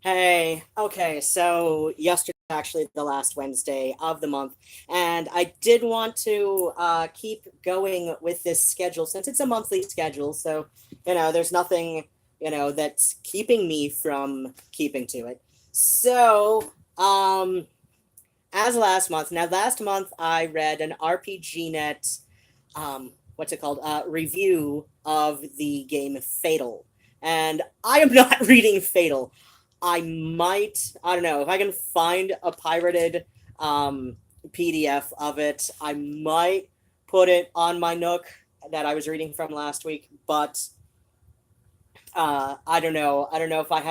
Hey, okay, so yesterday was actually the last Wednesday of the month, and I did want to keep going with this schedule since it's a monthly schedule. So, there's nothing, that's keeping me from keeping to it. So, as last month I read an RPG Net, what's it called? Review of the game Fatal. And I am not reading Fatal. I don't know, if I can find a pirated um, PDF of it, I might put it on my Nook that I was reading from last week, but I don't know. I don't know if I've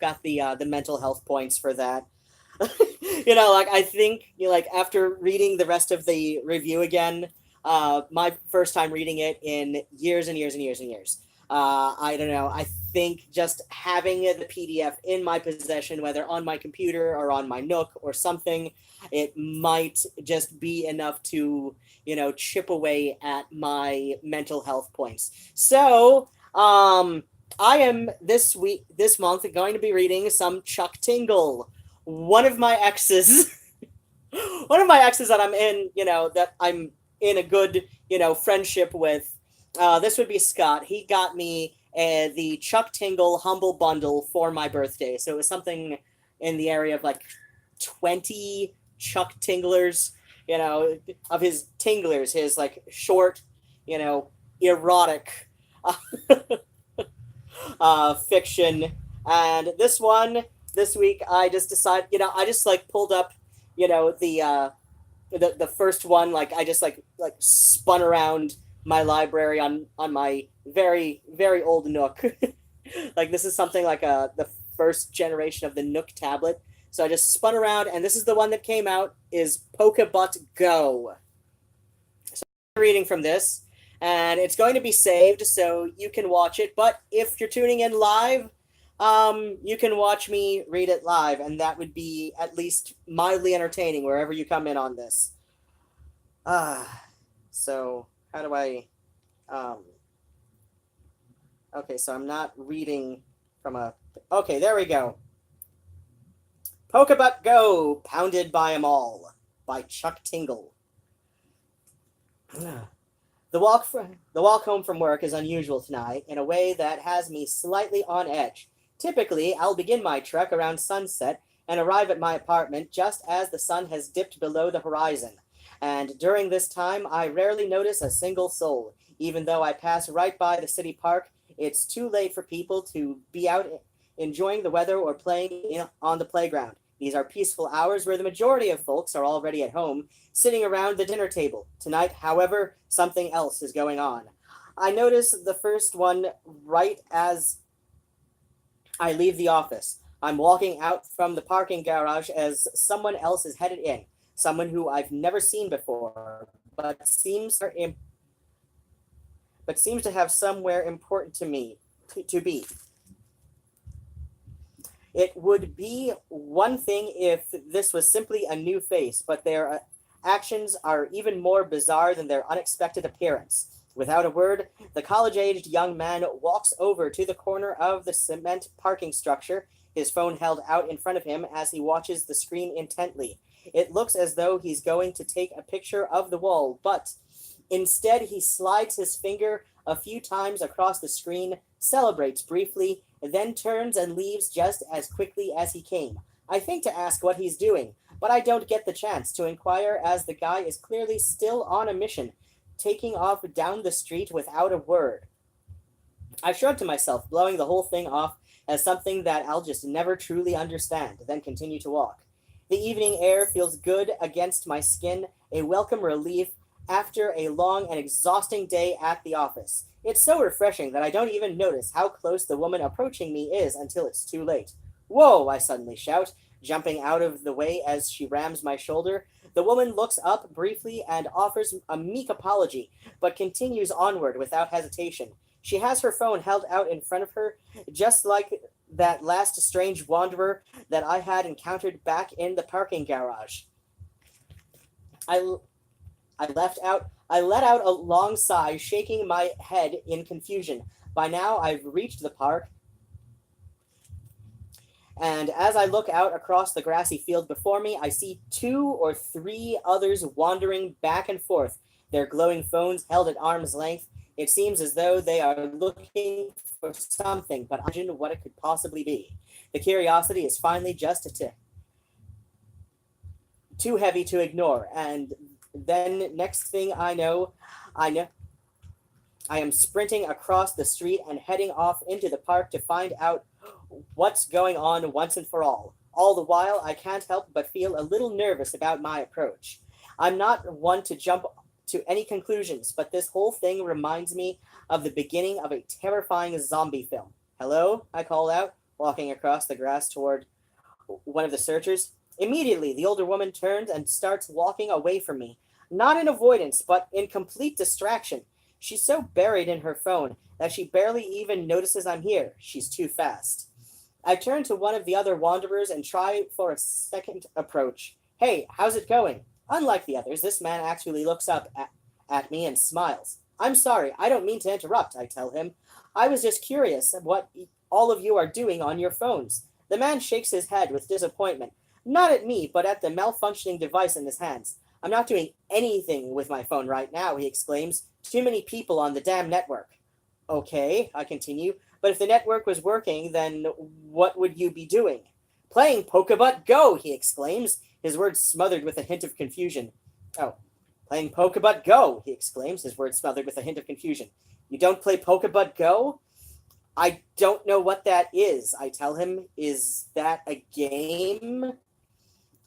got the mental health points for that. Like I think like after reading the rest of the review again, my first time reading it in years and years and years and years. I don't know. I think just having the PDF in my possession, whether on my computer or on my Nook or something, it might just be enough to, chip away at my mental health points. So, I am this month, going to be reading some Chuck Tingle, one of my exes, one of my exes that I'm in a good, friendship with. This would be Scott. He got me the Chuck Tingle Humble Bundle for my birthday. So it was something in the area of like 20 Chuck Tinglers, of his Tinglers, his like short, erotic fiction. And this week, I just decided, I just like pulled up, the first one. Like I just like spun around my library on my very very old Nook. Like this is something like the first generation of the Nook tablet. So I just spun around, and this is the one that came out is Pokebutt Go. So I'm reading from this, and it's going to be saved so you can watch it. But if you're tuning in live, you can watch me read it live, and that would be at least mildly entertaining wherever you come in on this. So how do I? Um, okay, so I'm not reading from a. Okay, there we go. Pokebutt Go, Pounded by 'Em All, by Chuck Tingle. The walk home from work is unusual tonight in a way that has me slightly on edge. Typically, I'll begin my trek around sunset and arrive at my apartment just as the sun has dipped below the horizon. And during this time, I rarely notice a single soul. Even though I pass right by the city park, it's too late for people to be out enjoying the weather or on the playground. These are peaceful hours where the majority of folks are already at home, sitting around the dinner table. Tonight, however, something else is going on. I notice the first one right as I leave the office. I'm walking out from the parking garage as someone else is headed in. Someone who I've never seen before, but seems to have somewhere important to me to be. It would be one thing if this was simply a new face, but their actions are even more bizarre than their unexpected appearance. Without a word, the college-aged young man walks over to the corner of the cement parking structure, his phone held out in front of him as he watches the screen intently. It looks as though he's going to take a picture of the wall, but instead he slides his finger a few times across the screen, celebrates briefly, then turns and leaves just as quickly as he came. I think to ask what he's doing, but I don't get the chance to inquire as the guy is clearly still on a mission, taking off down the street without a word. I shrug to myself, blowing the whole thing off as something that I'll just never truly understand, then continue to walk. The evening air feels good against my skin, a welcome relief after a long and exhausting day at the office. It's so refreshing that I don't even notice how close the woman approaching me is until it's too late. Whoa, I suddenly shout, jumping out of the way as she rams my shoulder. The woman looks up briefly and offers a meek apology, but continues onward without hesitation. She has her phone held out in front of her, just like that last strange wanderer that I had encountered back in the parking garage. I, I let out a long sigh, shaking my head in confusion. By now, I've reached the park And as I look out across the grassy field before me, I see 2 or 3 others wandering back and forth, their glowing phones held at arm's length. It seems as though they are looking for something, but I imagine what it could possibly be. The curiosity is finally just too heavy to ignore, and then next thing I know I am sprinting across the street and heading off into the park to find out what's going on once and for all. All the while, I can't help but feel a little nervous about my approach. I'm not one to jump to any conclusions, but this whole thing reminds me of the beginning of a terrifying zombie film. "Hello?" I called out, walking across the grass toward one of the searchers. Immediately, the older woman turns and starts walking away from me, not in avoidance, but in complete distraction. She's so buried in her phone that she barely even notices I'm here. She's too fast. I turn to one of the other wanderers and try for a second approach. "Hey, how's it going?" Unlike the others, this man actually looks up at me and smiles. "I'm sorry, I don't mean to interrupt," I tell him. "I was just curious what all of you are doing on your phones." The man shakes his head with disappointment, not at me, but at the malfunctioning device in his hands. "I'm not doing anything with my phone right now," he exclaims. "Too many people on the damn network." "Okay," I continue, "but if the network was working, then what would you be doing?" "Playing Pokebutt Go," he exclaims, his words smothered with a hint of confusion. "Oh, playing Pokebutt Go," he exclaims, his words smothered with a hint of confusion. "You don't play Pokebutt Go?" "I don't know what that is," I tell him. "Is that a game?"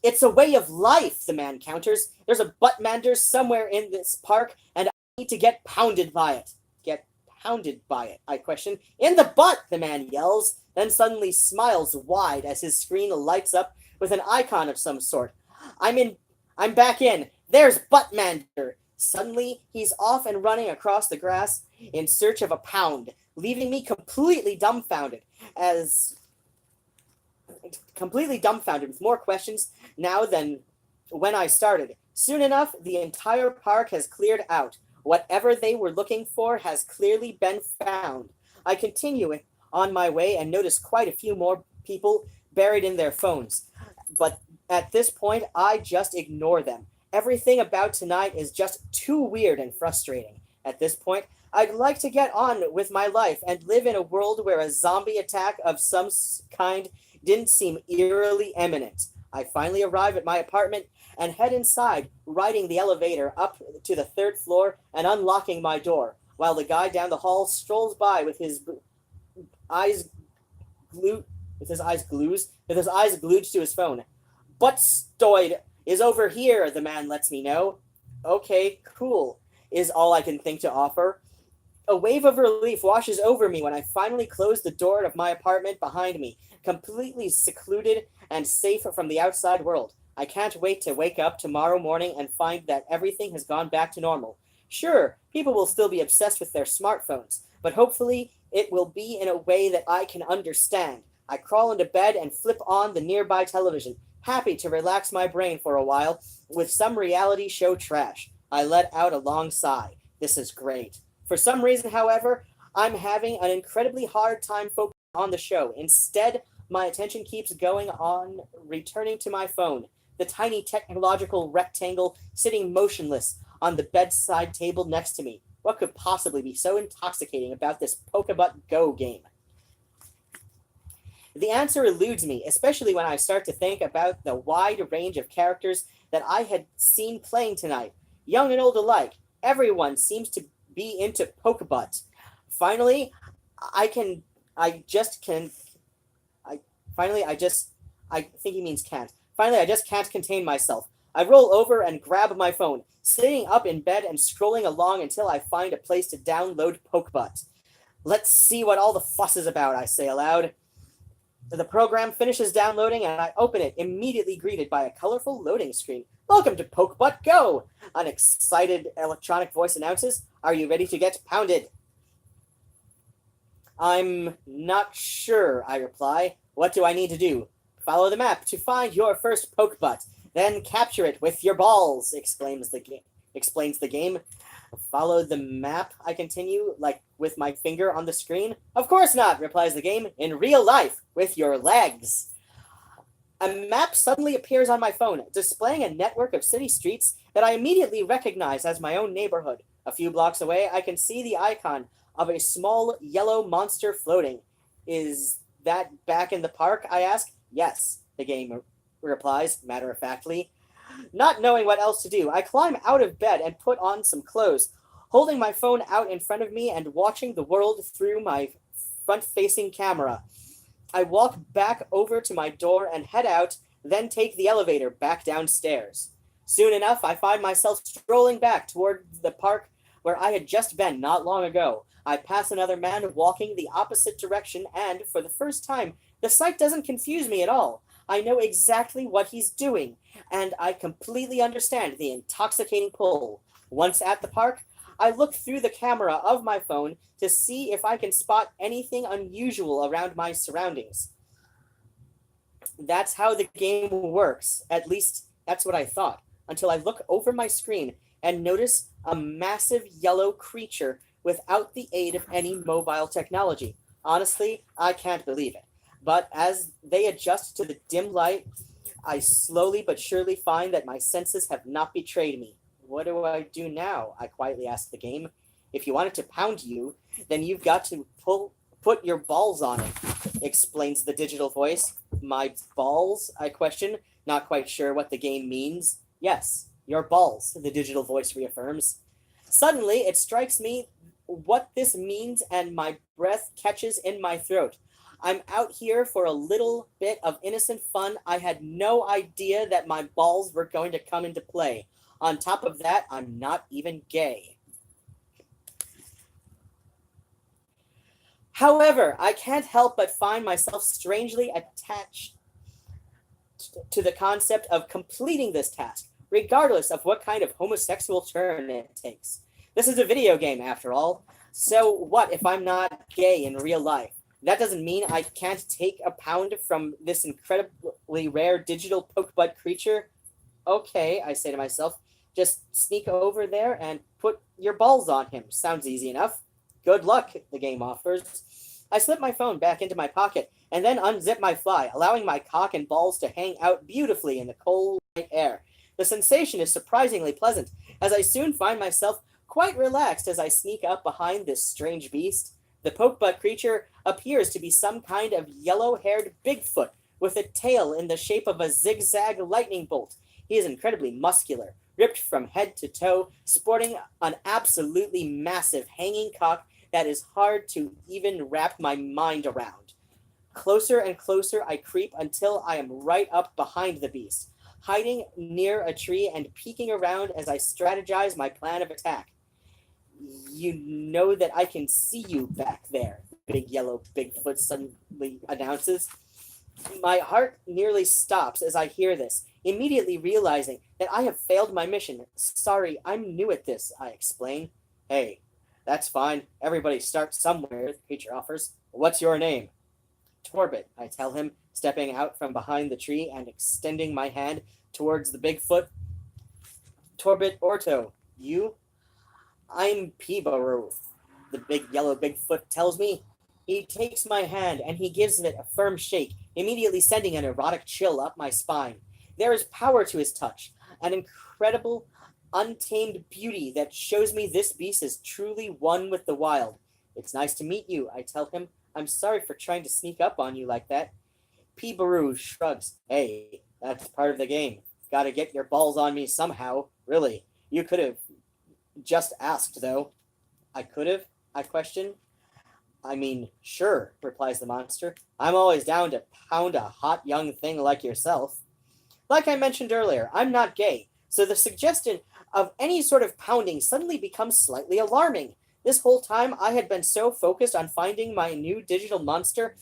"It's a way of life," the man counters. "There's a buttmander somewhere in this park, and I need to get pounded by it." "Get pounded by it?" I question. "In the butt," the man yells, then suddenly smiles wide as his screen lights up with an icon of some sort. I'm back in. There's Buttmander. Suddenly, he's off and running across the grass in search of a pound, leaving me completely dumbfounded with more questions now than when I started. Soon enough, the entire park has cleared out. Whatever they were looking for has clearly been found. I continue on my way and notice quite a few more people buried in their phones. But at this point, I just ignore them. Everything about tonight is just too weird and frustrating. At this point, I'd like to get on with my life and live in a world where a zombie attack of some kind didn't seem eerily imminent. I finally arrive at my apartment and head inside, riding the elevator up to the 3rd floor and unlocking my door, while the guy down the hall strolls by with his eyes glued to his phone. "Buttstoid is over here," the man lets me know. "Okay, cool," is all I can think to offer. A wave of relief washes over me when I finally close the door of my apartment behind me, completely secluded and safe from the outside world. I can't wait to wake up tomorrow morning and find that everything has gone back to normal. Sure, people will still be obsessed with their smartphones, but hopefully it will be in a way that I can understand. I crawl into bed and flip on the nearby television, happy to relax my brain for a while with some reality show trash. I let out a long sigh. This is great. For some reason, however, I'm having an incredibly hard time focusing on the show. Instead, my attention keeps going on returning to my phone, the tiny technological rectangle sitting motionless on the bedside table next to me. What could possibly be so intoxicating about this Pokebutt Go game? The answer eludes me, especially when I start to think about the wide range of characters that I had seen playing tonight. Young and old alike, everyone seems to be into Pokebutt. Finally, I think he means can't. Finally, I just can't contain myself. I roll over and grab my phone, sitting up in bed and scrolling along until I find a place to download Pokebutt. "Let's see what all the fuss is about," I say aloud. The program finishes downloading and I open it, immediately greeted by a colorful loading screen. "Welcome to Pokebutt Go!" An excited electronic voice announces. "Are you ready to get pounded?" "I'm not sure," I reply. "What do I need to do?" "Follow the map to find your first Pokebutt, then capture it with your balls," explains the game. "Follow the map," I continue, like with my finger on the screen. "Of course not," replies the game. "In real life, with your legs." A map suddenly appears on my phone, displaying a network of city streets that I immediately recognize as my own neighborhood. A few blocks away, I can see the icon of a small yellow monster floating. Is that back in the park? I ask. Yes, the game replies, matter-of-factly. Not knowing what else to do, I climb out of bed and put on some clothes, holding my phone out in front of me and watching the world through my front-facing camera. I walk back over to my door and head out, then take the elevator back downstairs. Soon enough, I find myself strolling back toward the park where I had just been not long ago. I pass another man walking the opposite direction, and for the first time, the sight doesn't confuse me at all. I know exactly what he's doing, and I completely understand the intoxicating pull. Once at the park, I look through the camera of my phone to see if I can spot anything unusual around my surroundings. That's how the game works. At least, that's what I thought, until I look over my screen and notice a massive yellow creature without the aid of any mobile technology. Honestly, I can't believe it. But as they adjust to the dim light, I slowly but surely find that my senses have not betrayed me. What do I do now? I quietly ask the game. If you want it to pound you, then you've got to put your balls on it, explains the digital voice. My balls? I question, not quite sure what the game means. Yes, your balls, the digital voice reaffirms. Suddenly, it strikes me what this means, and my breath catches in my throat. I'm out here for a little bit of innocent fun. I had no idea that my balls were going to come into play. On top of that, I'm not even gay. However, I can't help but find myself strangely attached to the concept of completing this task, regardless of what kind of homosexual turn it takes. This is a video game, after all. So what if I'm not gay in real life? That doesn't mean I can't take a pound from this incredibly rare digital Pokebutt creature. Okay, I say to myself, just sneak over there and put your balls on him. Sounds easy enough. Good luck, the game offers. I slip my phone back into my pocket and then unzip my fly, allowing my cock and balls to hang out beautifully in the cold night air. The sensation is surprisingly pleasant, as I soon find myself quite relaxed as I sneak up behind this strange beast. The Pokebutt creature appears to be some kind of yellow-haired Bigfoot with a tail in the shape of a zigzag lightning bolt. He is incredibly muscular, ripped from head to toe, sporting an absolutely massive hanging cock that is hard to even wrap my mind around. Closer and closer I creep until I am right up behind the beast, hiding near a tree and peeking around as I strategize my plan of attack. You know that I can see you back there, big yellow Bigfoot suddenly announces. My heart nearly stops as I hear this, immediately realizing that I have failed my mission. Sorry, I'm new at this, I explain. Hey, that's fine. Everybody starts somewhere, the creature offers. What's your name? Torbit, I tell him, stepping out from behind the tree and extending my hand towards the Bigfoot. Torbit Orto, you? I'm Peebaroo, the big yellow Bigfoot tells me. He takes my hand and he gives it a firm shake, immediately sending an erotic chill up my spine. There is power to his touch, an incredible, untamed beauty that shows me this beast is truly one with the wild. It's nice to meet you, I tell him. I'm sorry for trying to sneak up on you like that. Peebaroo shrugs. Hey, that's part of the game. Gotta get your balls on me somehow. Really, you could have just asked, though. I could have? I question. I mean, sure, replies the monster. I'm always down to pound a hot young thing like yourself. Like I mentioned earlier, I'm not gay, so the suggestion of any sort of pounding suddenly becomes slightly alarming. This whole time I had been so focused on finding my new digital monster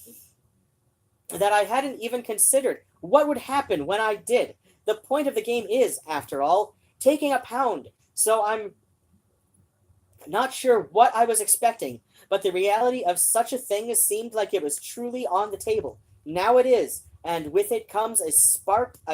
that I hadn't even considered what would happen when I did. The point of the game is, after all, taking a pound, so I'm not sure what I was expecting, but the reality of such a thing seemed like it was truly on the table. Now it is, and with it comes a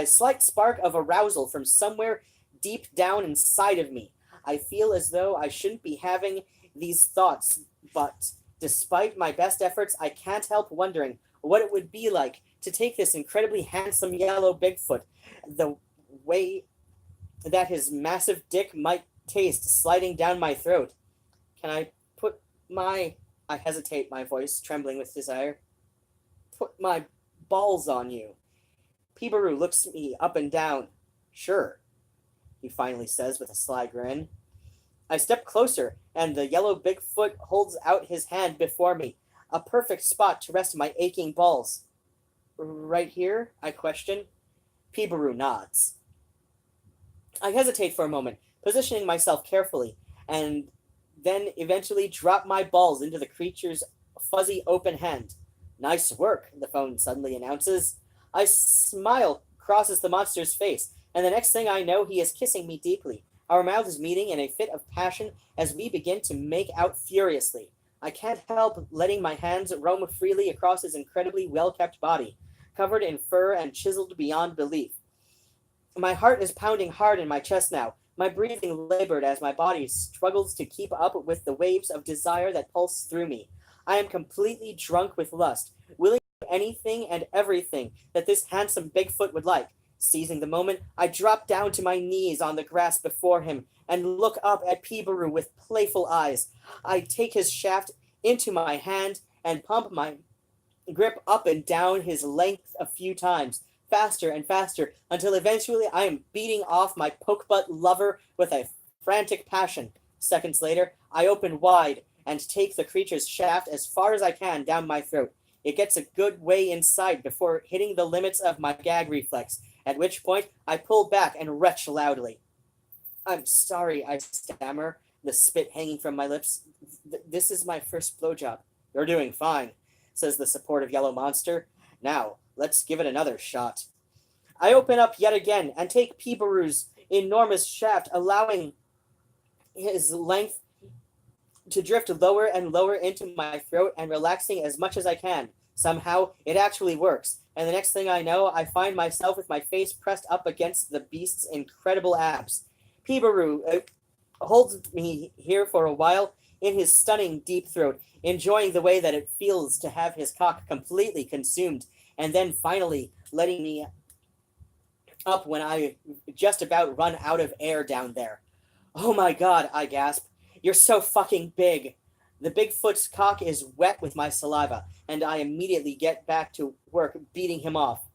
slight spark of arousal from somewhere deep down inside of me. I feel as though I shouldn't be having these thoughts, but despite my best efforts, I can't help wondering what it would be like to take this incredibly handsome yellow Bigfoot, the way that his massive dick might taste sliding down my throat. Can I put my... I hesitate, my voice trembling with desire. Put my balls on you. Peebaroo looks me up and down. Sure, he finally says with a sly grin. I step closer, and the yellow Bigfoot holds out his hand before me, a perfect spot to rest my aching balls. Right here? I question. Peebaroo nods. I hesitate for a moment, positioning myself carefully, and then eventually drop my balls into the creature's fuzzy open hand. Nice work, the phone suddenly announces. I smile crosses the monster's face, and the next thing I know, he is kissing me deeply. Our mouths meeting in a fit of passion as we begin to make out furiously. I can't help letting my hands roam freely across his incredibly well-kept body, covered in fur and chiseled beyond belief. My heart is pounding hard in my chest now, my breathing labored as my body struggles to keep up with the waves of desire that pulse through me. I am completely drunk with lust, willing to do anything and everything that this handsome Bigfoot would like. Seizing the moment, I drop down to my knees on the grass before him and look up at Peebaroo with playful eyes. I take his shaft into my hand and pump my grip up and down his length a few times, faster and faster, until eventually I am beating off my Pokebutt lover with a frantic passion. Seconds later, I open wide and take the creature's shaft as far as I can down my throat. It gets a good way inside before hitting the limits of my gag reflex, at which point I pull back and retch loudly. I'm sorry, I stammer, the spit hanging from my lips. This is my first blowjob. You're doing fine, says the supportive yellow monster. Now, let's give it another shot. I open up yet again and take Peebaroo's enormous shaft, allowing his length to drift lower and lower into my throat and relaxing as much as I can. Somehow, it actually works, and the next thing I know, I find myself with my face pressed up against the beast's incredible abs. Peebaroo holds me here for a while in his stunning deep throat, enjoying the way that it feels to have his cock completely consumed, and then finally letting me up when I just about run out of air down there. Oh my god, I gasp. You're so fucking big. The Bigfoot's cock is wet with my saliva, and I immediately get back to work beating him off.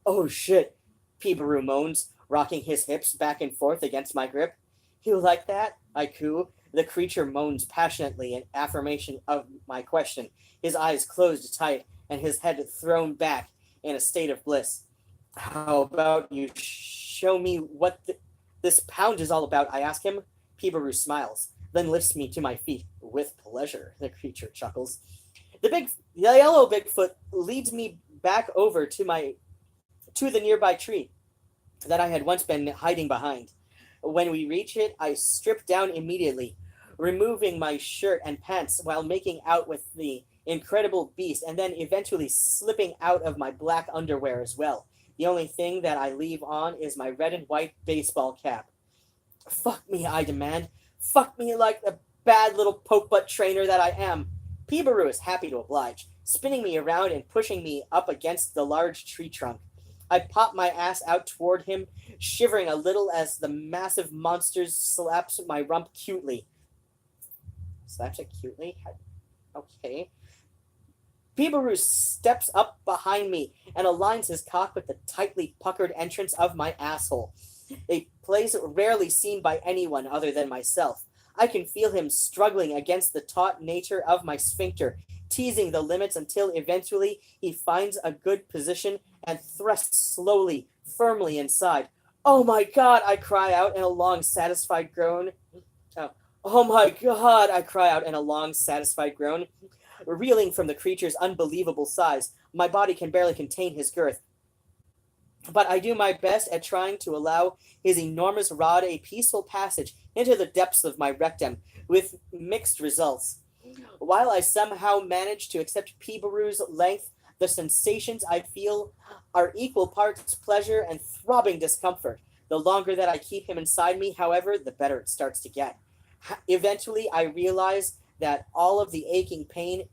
Oh shit, Peebaroo moans, rocking his hips back and forth against my grip. You like that? I coo. The creature moans passionately in affirmation of my question, his eyes closed tight and his head thrown back in a state of bliss. How about you show me what this pound is all about, I ask him. Peebaroo smiles, then lifts me to my feet. With pleasure, the creature chuckles. The yellow Bigfoot leads me back over to the nearby tree that I had once been hiding behind. When we reach it, I strip down immediately, removing my shirt and pants while making out with the incredible beast, and then eventually slipping out of my black underwear as well. The only thing that I leave on is my red and white baseball cap. Fuck me, I demand. Fuck me like the bad little pokebutt trainer that I am. Peebaroo is happy to oblige, spinning me around and pushing me up against the large tree trunk. I pop my ass out toward him, shivering a little as the massive monster slaps my rump cutely. Slaps it cutely? Okay. Peebaroo steps up behind me and aligns his cock with the tightly puckered entrance of my asshole, a place rarely seen by anyone other than myself. I can feel him struggling against the taut nature of my sphincter, teasing the limits until eventually he finds a good position and thrusts slowly, firmly inside. Oh my god, I cry out in a long, satisfied groan. Oh my god, I cry out in a long, satisfied groan. Reeling from the creature's unbelievable size, my body can barely contain his girth. But I do my best at trying to allow his enormous rod a peaceful passage into the depths of my rectum, with mixed results. While I somehow manage to accept Peebaroo's length, the sensations I feel are equal parts pleasure and throbbing discomfort. The longer that I keep him inside me, however, the better it starts to get. Eventually, I realize that all of the aching pain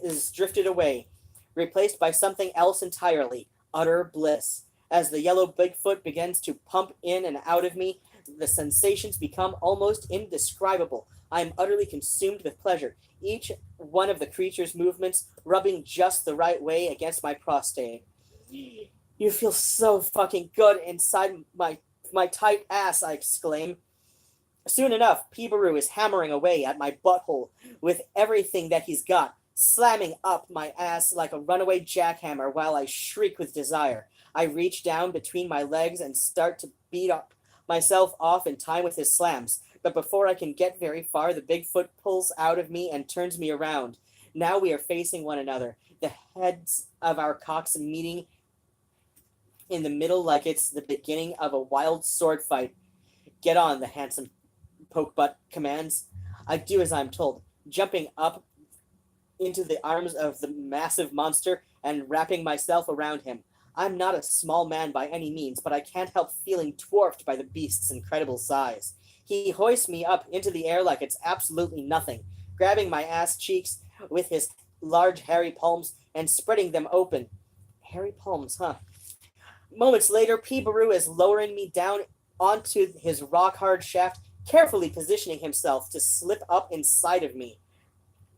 is drifted away, replaced by something else entirely, utter bliss. As the yellow Bigfoot begins to pump in and out of me, the sensations become almost indescribable. I am utterly consumed with pleasure, each one of the creature's movements rubbing just the right way against my prostate. You feel so fucking good inside my tight ass, I exclaim. Soon enough, Peebaroo is hammering away at my butthole with everything that he's got, slamming up my ass like a runaway jackhammer while I shriek with desire. I reach down between my legs and start to beat up myself off in time with his slams, but before I can get very far, the Bigfoot pulls out of me and turns me around. Now we are facing one another, the heads of our cocks meeting in the middle like it's the beginning of a wild sword fight. Get on, the handsome Pokebutt commands. I do as I'm told, jumping up into the arms of the massive monster and wrapping myself around him. I'm not a small man by any means, but I can't help feeling dwarfed by the beast's incredible size. He hoists me up into the air like it's absolutely nothing, grabbing my ass cheeks with his large hairy palms and spreading them open. Hairy palms, huh? Moments later, Peebaroo is lowering me down onto his rock-hard shaft, carefully positioning himself to slip up inside of me.